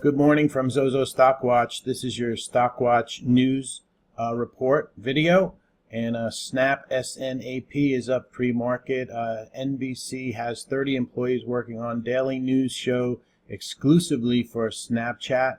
Good morning from Zozo Stockwatch. This is your Stockwatch news report video. And Snap SNAP is up pre-market. NBC has 30 employees working on daily news show exclusively for Snapchat.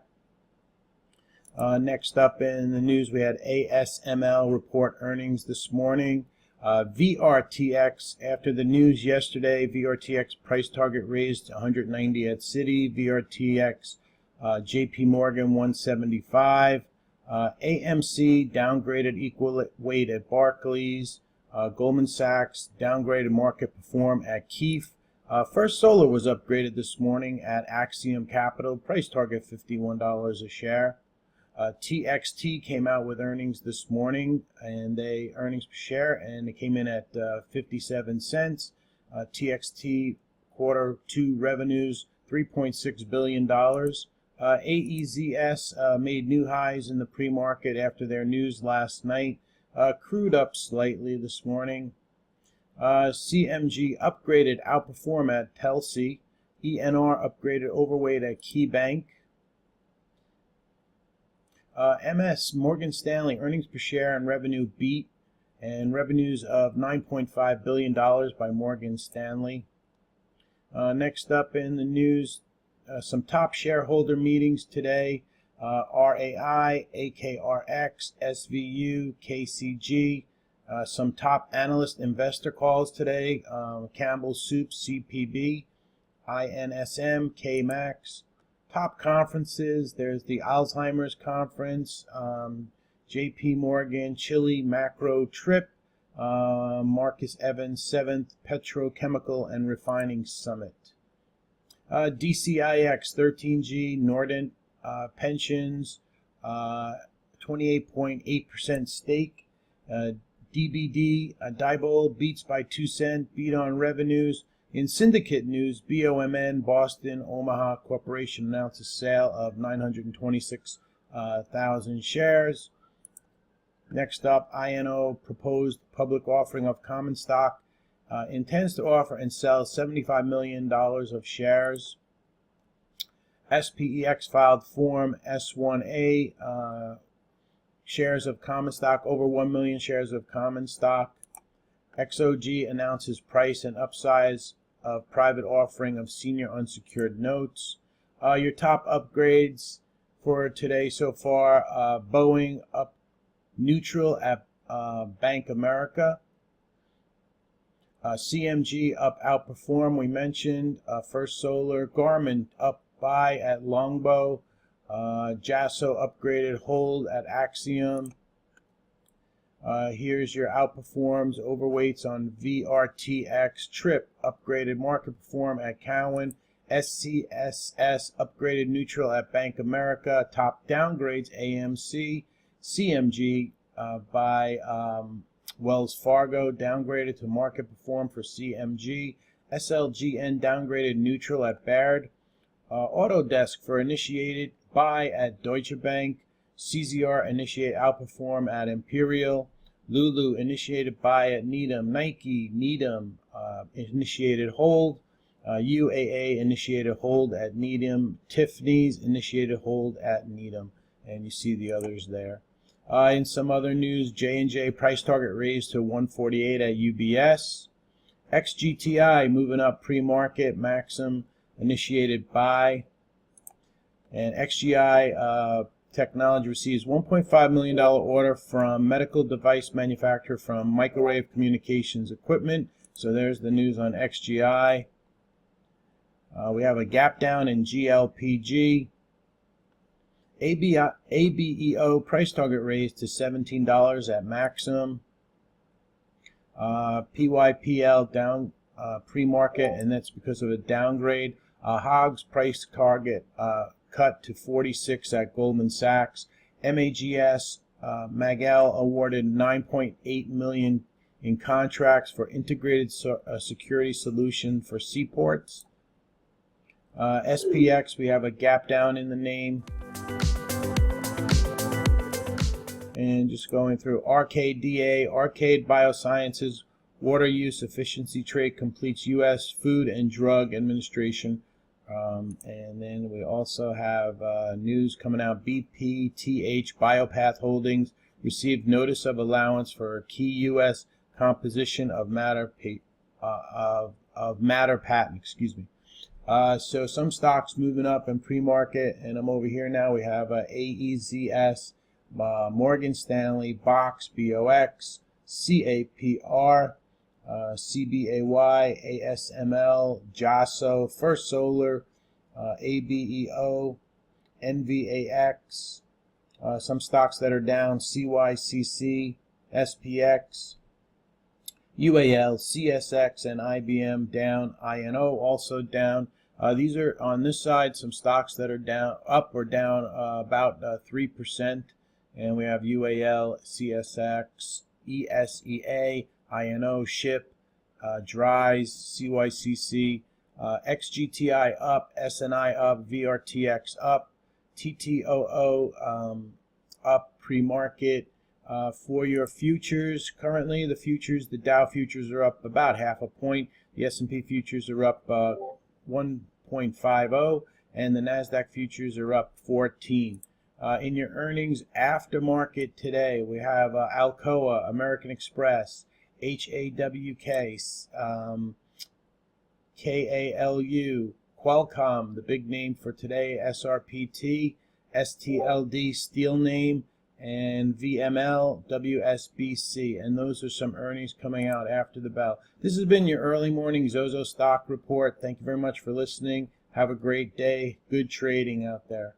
Next up in the news, we had ASML report earnings this morning. VRTX, after the news yesterday, VRTX price target raised to 190 at Citi. VRTX JP Morgan 175. AMC downgraded equal weight at Barclays. Goldman Sachs downgraded market perform at Keefe. First Solar was upgraded this morning at Axiom Capital, price target $51 a share. TXT came out with earnings this morning, and they earnings per share, and it came in at 57 cents. TXT quarter 2 revenues $3.6 billion. AEZS made new highs in the pre-market after their news last night. Crude up slightly this morning. CMG upgraded outperform at Telsey. ENR upgraded overweight at KeyBank. MS Morgan Stanley earnings per share and revenue beat, and revenues of $9.5 billion by Morgan Stanley. Next up in the news, some top shareholder meetings today. RAI, AKRX, SVU, KCG. Some top analyst investor calls today. Campbell Soup, CPB, INSM, KMAX. Top conferences, there's the Alzheimer's Conference, JP Morgan, Chile Macro Trip, Marcus Evans 7th Petrochemical and Refining Summit. DCIX 13G, Nordent Pensions, 28.8% stake. DBD, Diebold beats by 2 cents, beat on revenues. In syndicate news, BOMN, Boston Omaha Corporation announced a sale of 926,000 shares. Next up, INO proposed public offering of common stock, intends to offer and sell $75 million of shares. SPEX filed Form S1A, shares of common stock, over 1 million shares of common stock. XOG announces price and upsize of private offering of senior unsecured notes. Your top upgrades for today so far, Boeing up neutral at Bank America. CMG up outperform, we mentioned. First Solar, Garmin up buy at Longbow. JASO upgraded hold at Axiom. Here's your outperforms, overweights on VRTX. Trip upgraded market perform at Cowen. SCSS upgraded neutral at Bank America. Top downgrades AMC. CMG by Wells Fargo downgraded to market perform for CMG. SLGN downgraded neutral at Baird. Autodesk for initiated buy at Deutsche Bank. CZR initiate outperform at Imperial. Lulu initiated buy at Needham. Nike, Needham initiated hold. UAA initiated hold at Needham. Tiffany's initiated hold at Needham. And you see the others there. In some other news, J&J price target raised to 148 at UBS. XGTI moving up pre-market. Maxim initiated buy. And XGI Technology receives $1.5 million order from medical device manufacturer from Microwave Communications Equipment. So there's the news on XGI. We have a gap down in GLPG. ABEO price target raised to $17 at Maxim. PYPL down pre-market, and that's because of a downgrade. Hogs price target cut to 46 at Goldman Sachs. MAGS, Magell awarded $9.8 million in contracts for integrated security solution for seaports. SPX, we have a gap down in the name. And just going through RKDA, Arcade Biosciences, water use efficiency trade completes U.S. Food and Drug Administration And then we also have news coming out. BPTH Biopath Holdings received notice of allowance for a key U.S. composition of matter patent. Excuse me. So some stocks moving up in pre-market, and I'm over here now. We have AEZS, Morgan Stanley, BOX, BOX, CAPR, CBAY, ASML, JASO, First Solar, ABEO, NVAX, some stocks that are down, CYCC, SPX, UAL, CSX, and IBM down, INO also down. These are on this side some stocks that are down, up or down about 3%, and we have UAL, CSX, ESEA, INO, SHIP, DRYS, CYCC, XGTI up, SNI up, VRTX up, TTOO up pre-market. For your futures, currently the futures, the Dow futures are up about 0.5 point. The S&P futures are up 1.50, and the NASDAQ futures are up 14. In your earnings after market today, we have Alcoa, American Express, HAWK, KALU, Qualcomm, the big name for today, SRPT, STLD, steel name, and VML, WSBC, and those are some earnings coming out after the bell. This has been your early morning Zozo stock report. Thank you very much for listening. Have a great day. Good trading out there.